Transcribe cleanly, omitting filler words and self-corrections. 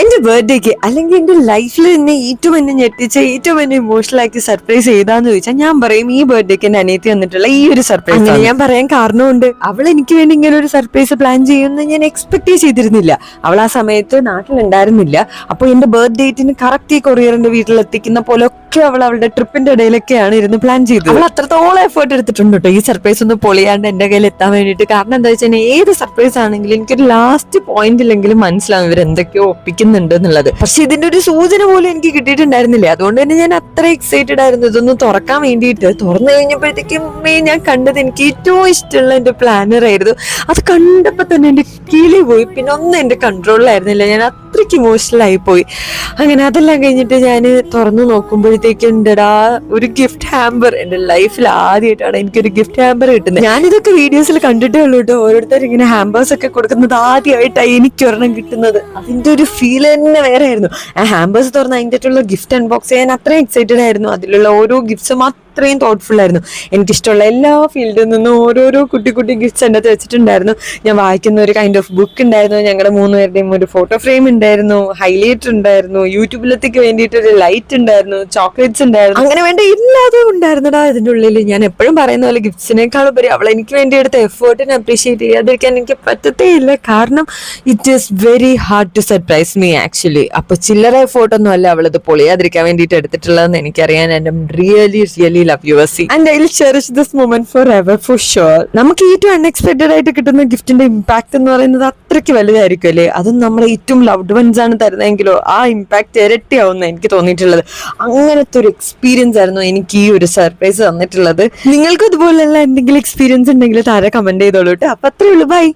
എന്റെ ബർത്ത്ഡേക്ക് അല്ലെങ്കിൽ എന്റെ ലൈഫിൽ എന്നെ ഏറ്റവും എന്നെ ഞെട്ടിച്ച ഏറ്റവും എന്നെ ഇമോഷണൽ ആക്കി സർപ്രൈസ് ചെയ്താന്ന് ചോദിച്ചാൽ ഞാൻ പറയും ഈ ബർത്ത്ഡേക്ക് എന്റെ അനിയത്തി വന്നിട്ടുള്ള ഈ ഒരു സർപ്രൈസ്. അങ്ങനെ ഞാൻ പറയാൻ കാരണമുണ്ട്, അവൾ എനിക്ക് വേണ്ടി ഇങ്ങനെ ഒരു സർപ്രൈസ് പ്ലാൻ ചെയ്യുമെന്ന് ഞാൻ എക്സ്പെക്ട് ചെയ്തിരുന്നില്ല. അവൾ ആ സമയത്ത് നാട്ടിലുണ്ടായിരുന്നില്ല. അപ്പൊ എന്റെ ബർത്ത് ഡേറ്റിന് കറക്റ്റ് ഈ കൊറിയറിന്റെ വീട്ടിലെത്തിക്കുന്ന പോലൊക്കെ അവൾ അവളുടെ ട്രിപ്പിന്റെ ഇടയിലൊക്കെയാണ് ഇരുന്ന് പ്ലാൻ ചെയ്തത്. അവൾ അത്രത്തോളം എഫേർട്ട് എടുത്തിട്ടുണ്ട് കേട്ടോ ഈ സർപ്രൈസ് ഒന്ന് പൊളിയാണ്ട് എന്റെ കയ്യിൽ എത്താൻ വേണ്ടിയിട്ട്. കാരണം എന്താ വെച്ചാൽ ഏത് സർപ്രൈസ് ആണെങ്കിലും എനിക്കൊരു ലാസ്റ്റ് പോയിന്റിലെങ്കിലും മനസ്സിലാവും ഇവർ എന്തൊക്കെയോ ഒപ്പിക്കുന്നുണ്ട് എന്നുള്ളത്. പക്ഷെ ഇതിന്റെ ഒരു സൂചന പോലും എനിക്ക് കിട്ടിയിട്ടുണ്ടായിരുന്നില്ല. അതുകൊണ്ട് തന്നെ ഞാൻ അത്ര എക്സൈറ്റഡ് ആയിരുന്നു ഇതൊന്ന് തുറക്കാൻ വേണ്ടിയിട്ട്. തുറന്നു കഴിഞ്ഞപ്പോഴത്തേക്കും ഞാൻ കണ്ടത് എനിക്ക് ഏറ്റവും ഇഷ്ടമുള്ള എന്റെ പ്ലാനർ ആയിരുന്നു. അത് കണ്ടപ്പോ തന്നെ എന്റെ കീഴിൽ പോയി. പിന്നെ ഒന്നും എന്റെ കൺട്രോളിലായിരുന്നില്ല. ഞാൻ അത്രയ്ക്ക് ഇമോഷണൽ ആയി പോയി. അങ്ങനെ അതെല്ലാം കഴിഞ്ഞിട്ട് ഞാൻ തുറന്നു നോക്കുമ്പോഴത്തേക്കും ഉണ്ടടാ ഒരു ഗിഫ്റ്റ് ഹാമ്പർ. എന്റെ ലൈഫിൽ ആദ്യമായിട്ടാണ് എനിക്കൊരു ഗിഫ്റ്റ് ഹാമ്പർ കിട്ടുന്നത്. ഞാനിതൊക്കെ വീഡിയോസിൽ കണ്ടിട്ടേ ഉള്ളൂ കേട്ടോ. ഓരോരുത്തർ ഇങ്ങനെ ഹാമ്പേഴ്സ് ഒക്കെ കൊടുക്കുന്നത് ആദ്യമായിട്ടാണ് എനിക്ക് ഒരെണ്ണം കിട്ടുന്നത്. അതിന്റെ ഒരു ഫീൽ തന്നെ വേറെ ആയിരുന്നു. ആ ഹാമ്പേഴ്സ് തുറന്ന് അതിൻ്റെ ഗിഫ്റ്റ് അൺബോക്സ് ചെയ്യാൻ അത്രയും എക്സൈറ്റഡ് ആയിരുന്നു. അതിലുള്ള ഓരോ ഗിഫ്റ്റ്സും അത്രയും തോട്ട്ഫുൾ ആയിരുന്നു. എനിക്കിഷ്ടമുള്ള എല്ലാ ഫീൽഡിൽ നിന്നും ഓരോരോ കുട്ടി കുട്ടി ഗിഫ്റ്റ്സ് എൻ്റെ അകത്ത് വെച്ചിട്ടുണ്ടായിരുന്നു. ഞാൻ വായിക്കുന്ന ഒരു കൈൻഡ് ഓഫ് ബുക്ക് ഉണ്ടായിരുന്നു, ഞങ്ങളുടെ 3 പേരുടെയും ഒരു ഫോട്ടോ ഫ്രെയിം ഉണ്ടായിരുന്നു, ഹൈലൈറ്റർ ഉണ്ടായിരുന്നു, യൂട്യൂബിലത്തേക്ക് വേണ്ടിയിട്ട് ഒരു ലൈറ്റ് ഉണ്ടായിരുന്നു, ചോക്ലേറ്റ്സ് ഉണ്ടായിരുന്നു. അങ്ങനെ വേണ്ട എല്ലാതും ഉണ്ടായിരുന്നടാ ഇതിൻ്റെ ഉള്ളിൽ. ഞാൻ എപ്പോഴും പറയുന്ന പോലെ ഗിഫ്റ്റ്സിനേക്കാൾ ഉപരി അവൾ എനിക്ക് വേണ്ടി എടുത്ത എഫേർട്ടിനെ അപ്രീഷിയേറ്റ് ചെയ്യാതിരിക്കാൻ എനിക്ക് പറ്റത്തേ ഇല്ല. കാരണം it is very hard to surprise me actually. അപ്പൊ ചില്ലറ എഫേർട്ടൊന്നും അല്ല അവളത് പൊളിയാതിരിക്കാൻ വേണ്ടിയിട്ട് എടുത്തിട്ടുള്ളതെന്ന് എനിക്കറിയാൻ. എൻ്റെ really really love you Vasi and I'll cherish this moment forever for sure. നമുക്ക് ഏറ്റവും അൺഎക്സ്പെക്ടഡ് ആയിട്ട് കിട്ടുന്ന ഗിഫ്റ്റിന്റെ ഇമ്പാക്ട് എന്ന് പറയുന്നത് അത്രയ്ക്ക് വലുതായിരിക്കും അല്ലേ. അതും നമ്മളെ ഏറ്റവും ലവ്ഡ് വൺസ് ആണ് തരുന്നതെങ്കിലോ ആ ഇമ്പാക്ട് ഇരട്ടിയാവുന്ന എനിക്ക് തോന്നിയിട്ടുള്ളത്. അങ്ങനത്തെ ഒരു എക്സ്പീരിയൻസ് ആയിരുന്നു എനിക്ക് ഈ ഒരു സർപ്രൈസ് തന്നിട്ടുള്ളത്. നിങ്ങൾക്ക് ഇതുപോലെയുള്ള എന്തെങ്കിലും എക്സ്പീരിയൻസ് ഉണ്ടെങ്കിൽ താഴെ കമന്റ് ചെയ്തോളൂ കേട്ടോ. അപ്പൊ അത്രേ ഉള്ളൂ. ബൈ.